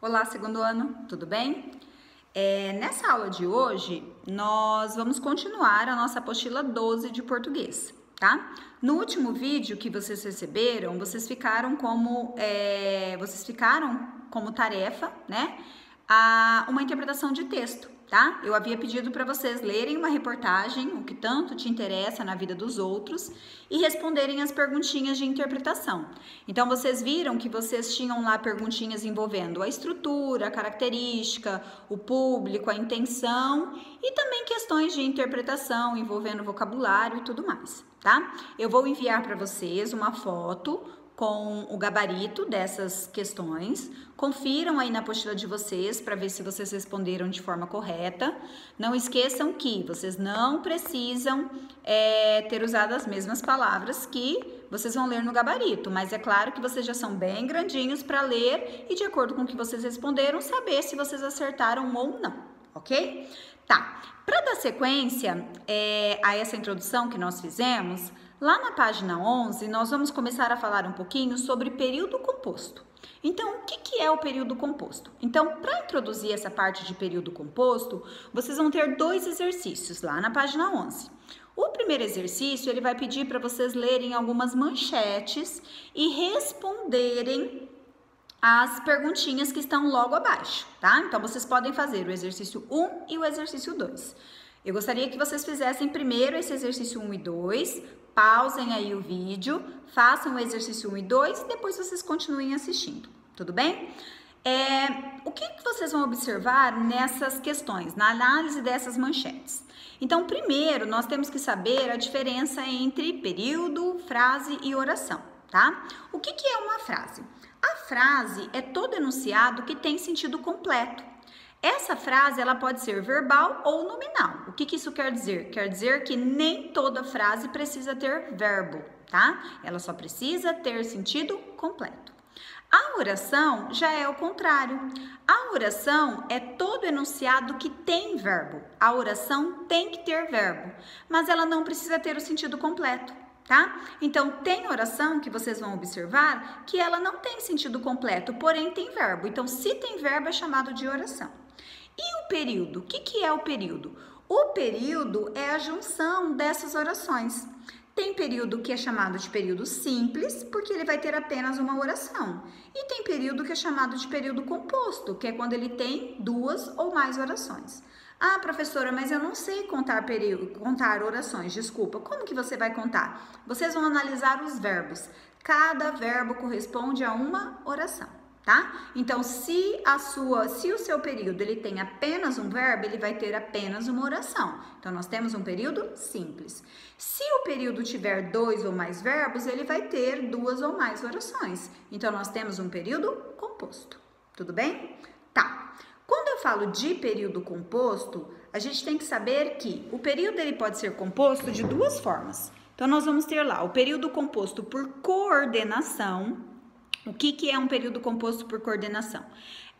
Olá, segundo ano, tudo bem? Nessa aula de hoje, nós vamos continuar a nossa apostila 12 de português, tá? No último vídeo que vocês receberam, vocês ficaram como tarefa, né? Uma interpretação de texto, tá? Eu havia pedido para vocês lerem uma reportagem, o que tanto te interessa na vida dos outros, e responderem as perguntinhas de interpretação. Então, vocês viram que vocês tinham lá perguntinhas envolvendo a estrutura, a característica, o público, a intenção e também questões de interpretação envolvendo vocabulário e tudo mais, tá? Eu vou enviar para vocês uma foto com o gabarito dessas questões. Confiram aí na apostila de vocês para ver se vocês responderam de forma correta. Não esqueçam que vocês não precisam ter usado as mesmas palavras que vocês vão ler no gabarito, mas é claro que vocês já são bem grandinhos para ler e, de acordo com o que vocês responderam, saber se vocês acertaram ou não, ok? Tá, para dar sequência a essa introdução que nós fizemos, lá na página 11, nós vamos começar a falar um pouquinho sobre período composto. Então, o que é o período composto? Então, para introduzir essa parte de período composto, vocês vão ter dois exercícios lá na página 11. O primeiro exercício, ele vai pedir para vocês lerem algumas manchetes e responderem as perguntinhas que estão logo abaixo, tá? Então, vocês podem fazer o exercício 1 e o exercício 2. Eu gostaria que vocês fizessem primeiro esse exercício 1 e 2, pausem aí o vídeo, façam o exercício 1 e 2 e depois vocês continuem assistindo, tudo bem? O que vocês vão observar nessas questões, na análise dessas manchetes? Então, primeiro, nós temos que saber a diferença entre período, frase e oração, tá? O que é uma frase? A frase é todo enunciado que tem sentido completo. Essa frase, ela pode ser verbal ou nominal. O que isso quer dizer? Quer dizer que nem toda frase precisa ter verbo, tá? Ela só precisa ter sentido completo. A oração já é o contrário. A oração é todo enunciado que tem verbo. A oração tem que ter verbo, mas ela não precisa ter o sentido completo, tá? Então, tem oração que vocês vão observar que ela não tem sentido completo, porém tem verbo. Então, se tem verbo, é chamado de oração. E o período? O que é o período? O período é a junção dessas orações. Tem período que é chamado de período simples, porque ele vai ter apenas uma oração. E tem período que é chamado de período composto, que é quando ele tem duas ou mais orações. Ah, professora, mas eu não sei contar orações, desculpa. Como que você vai contar? Vocês vão analisar os verbos. Cada verbo corresponde a uma oração, tá? Então, se o seu período ele tem apenas um verbo, ele vai ter apenas uma oração. Então, nós temos um período simples. Se o período tiver dois ou mais verbos, ele vai ter duas ou mais orações. Então, nós temos um período composto. Tudo bem? Tá. Quando eu falo de período composto, a gente tem que saber que o período ele pode ser composto de duas formas. Então, nós vamos ter lá o período composto por coordenação. O que é um período composto por coordenação?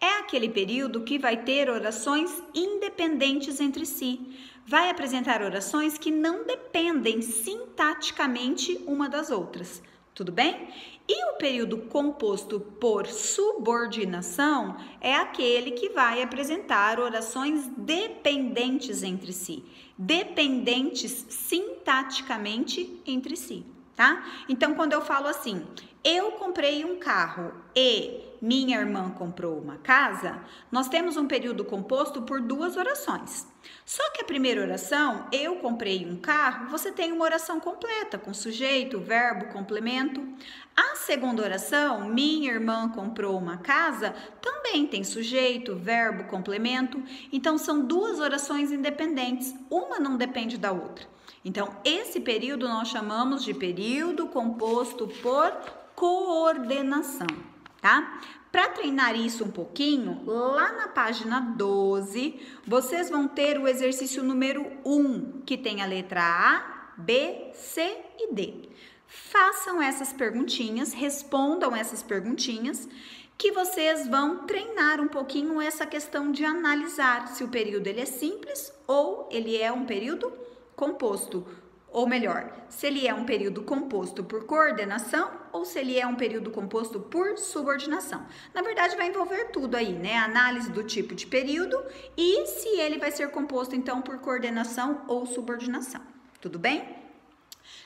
É aquele período que vai ter orações independentes entre si. Vai apresentar orações que não dependem sintaticamente uma das outras. Tudo bem? E o período composto por subordinação é aquele que vai apresentar orações dependentes entre si. Dependentes sintaticamente entre si, tá? Então, quando eu falo assim, eu comprei um carro e minha irmã comprou uma casa, nós temos um período composto por duas orações. Só que a primeira oração, eu comprei um carro, você tem uma oração completa, com sujeito, verbo, complemento. A segunda oração, minha irmã comprou uma casa, também tem sujeito, verbo, complemento. Então, são duas orações independentes, uma não depende da outra. Então, esse período nós chamamos de período composto por coordenação, tá? Para treinar isso um pouquinho, lá na página 12, vocês vão ter o exercício número 1, que tem a letra A, B, C e D. Façam essas perguntinhas, respondam essas perguntinhas, que vocês vão treinar um pouquinho essa questão de analisar se o período ele é simples ou ele é um período composto. Ou melhor, se ele é um período composto por coordenação ou se ele é um período composto por subordinação. Na verdade, vai envolver tudo aí, né? Análise do tipo de período e se ele vai ser composto, então, por coordenação ou subordinação. Tudo bem?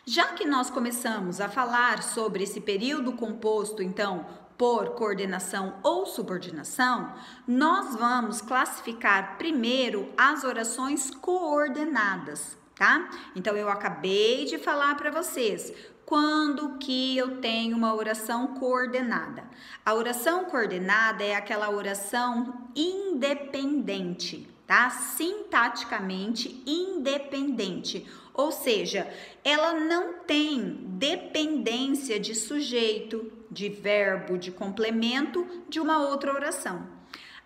Já que nós começamos a falar sobre esse período composto, então, por coordenação ou subordinação, nós vamos classificar primeiro as orações coordenadas, tá? Então, eu acabei de falar para vocês quando que eu tenho uma oração coordenada. A oração coordenada é aquela oração independente, tá? Sintaticamente independente. Ou seja, ela não tem dependência de sujeito, de verbo, de complemento de uma outra oração.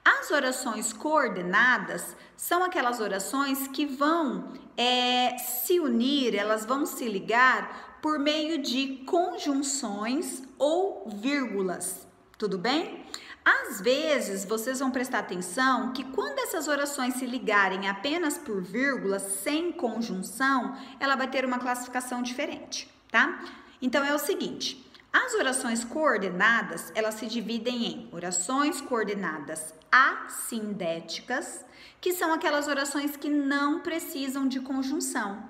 As orações coordenadas são aquelas orações que vão se unir, elas vão se ligar por meio de conjunções ou vírgulas, tudo bem? Às vezes, vocês vão prestar atenção que quando essas orações se ligarem apenas por vírgulas, sem conjunção, ela vai ter uma classificação diferente, tá? Então, é o seguinte, as orações coordenadas, elas se dividem em orações coordenadas assindéticas, que são aquelas orações que não precisam de conjunção,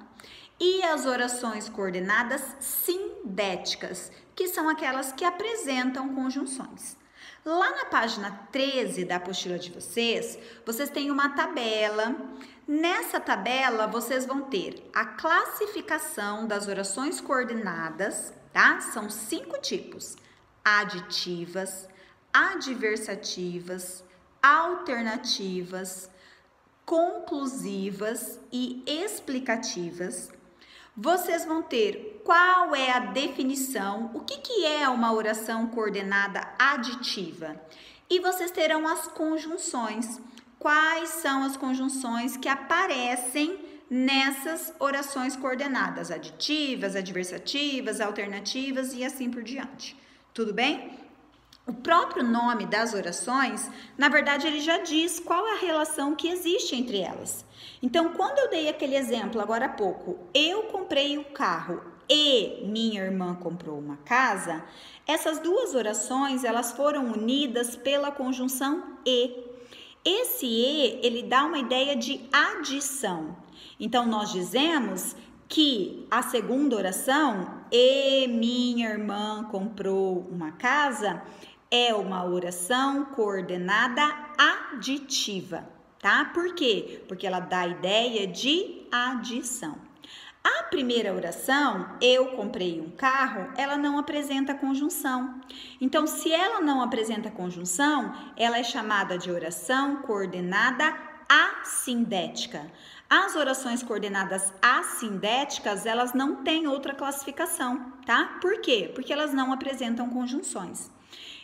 e as orações coordenadas sindéticas, que são aquelas que apresentam conjunções. Lá na página 13 da apostila de vocês, vocês têm uma tabela. Nessa tabela, vocês vão ter a classificação das orações coordenadas, tá? São 5 tipos: aditivas, adversativas, alternativas, conclusivas e explicativas. Vocês vão ter qual é a definição, o que é uma oração coordenada aditiva. E vocês terão as conjunções. Quais são as conjunções que aparecem nessas orações coordenadas? Aditivas, adversativas, alternativas e assim por diante. Tudo bem? O próprio nome das orações, na verdade, ele já diz qual é a relação que existe entre elas. Então, quando eu dei aquele exemplo agora há pouco, eu comprei um carro e minha irmã comprou uma casa, essas duas orações, elas foram unidas pela conjunção e. Esse e, ele dá uma ideia de adição. Então, nós dizemos que a segunda oração, e minha irmã comprou uma casa, é uma oração coordenada aditiva, tá? Por quê? Porque ela dá a ideia de adição. A primeira oração, eu comprei um carro, ela não apresenta conjunção. Então, se ela não apresenta conjunção, ela é chamada de oração coordenada assindética. As orações coordenadas assindéticas, elas não têm outra classificação, tá? Por quê? Porque elas não apresentam conjunções.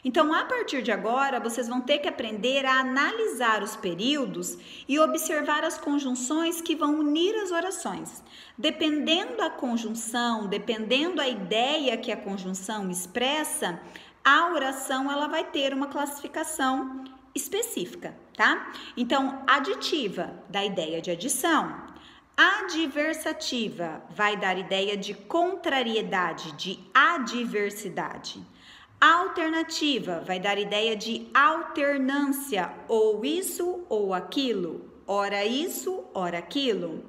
Então, a partir de agora, vocês vão ter que aprender a analisar os períodos e observar as conjunções que vão unir as orações. Dependendo da conjunção, dependendo da ideia que a conjunção expressa, a oração ela vai ter uma classificação específica, tá? Então, aditiva dá ideia de adição. Adversativa vai dar ideia de contrariedade, de adversidade. Alternativa vai dar ideia de alternância, ou isso ou aquilo, ora isso, ora aquilo.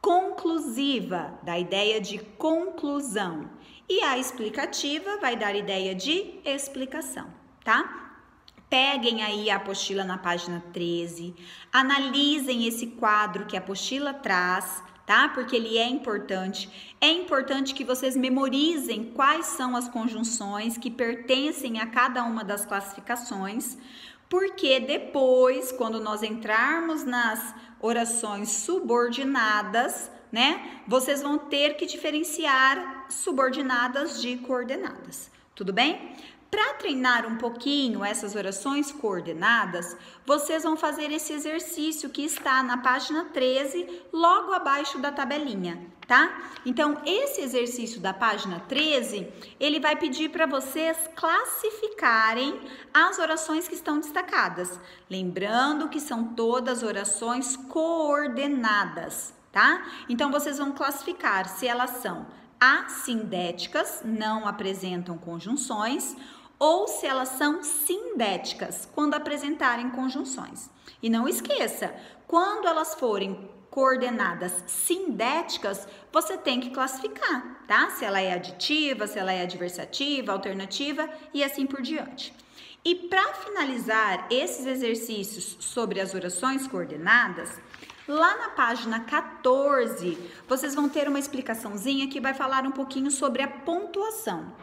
Conclusiva dá ideia de conclusão. E a explicativa vai dar ideia de explicação, tá? Peguem aí a apostila na página 13, analisem esse quadro que a apostila traz, tá? Porque ele é importante. É importante que vocês memorizem quais são as conjunções que pertencem a cada uma das classificações, porque depois, quando nós entrarmos nas orações subordinadas, né? Vocês vão ter que diferenciar subordinadas de coordenadas. Tudo bem? Para treinar um pouquinho essas orações coordenadas, vocês vão fazer esse exercício que está na página 13, logo abaixo da tabelinha, tá? Então, esse exercício da página 13, ele vai pedir para vocês classificarem as orações que estão destacadas. Lembrando que são todas orações coordenadas, tá? Então, vocês vão classificar se elas são assindéticas, não apresentam conjunções, ou se elas são sindéticas, quando apresentarem conjunções. E não esqueça, quando elas forem coordenadas sindéticas, você tem que classificar, tá? Se ela é aditiva, se ela é adversativa, alternativa e assim por diante. E para finalizar esses exercícios sobre as orações coordenadas, lá na página 14, vocês vão ter uma explicaçãozinha que vai falar um pouquinho sobre a pontuação.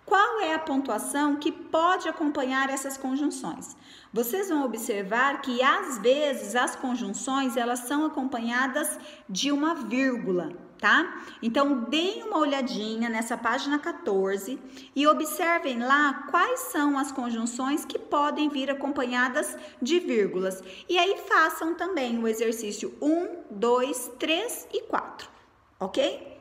Qual é a pontuação que pode acompanhar essas conjunções? Vocês vão observar que às vezes as conjunções elas são acompanhadas de uma vírgula, tá? Então deem uma olhadinha nessa página 14 e observem lá quais são as conjunções que podem vir acompanhadas de vírgulas. E aí façam também o exercício 1, 2, 3 e 4, ok?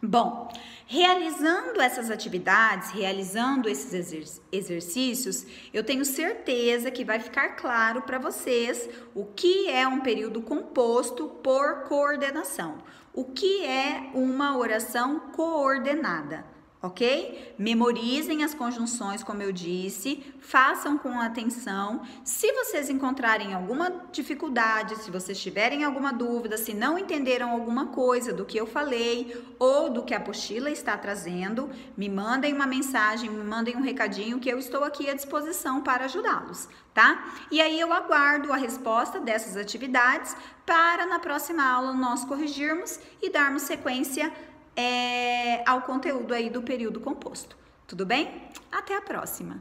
Bom, realizando essas atividades, realizando esses exercícios, eu tenho certeza que vai ficar claro para vocês o que é um período composto por coordenação, o que é uma oração coordenada. Ok? Memorizem as conjunções, como eu disse, façam com atenção. Se vocês encontrarem alguma dificuldade, se vocês tiverem alguma dúvida, se não entenderam alguma coisa do que eu falei ou do que a apostila está trazendo, me mandem uma mensagem, me mandem um recadinho que eu estou aqui à disposição para ajudá-los, tá? E aí eu aguardo a resposta dessas atividades para na próxima aula nós corrigirmos e darmos sequência ao conteúdo aí do período composto. Tudo bem? Até a próxima!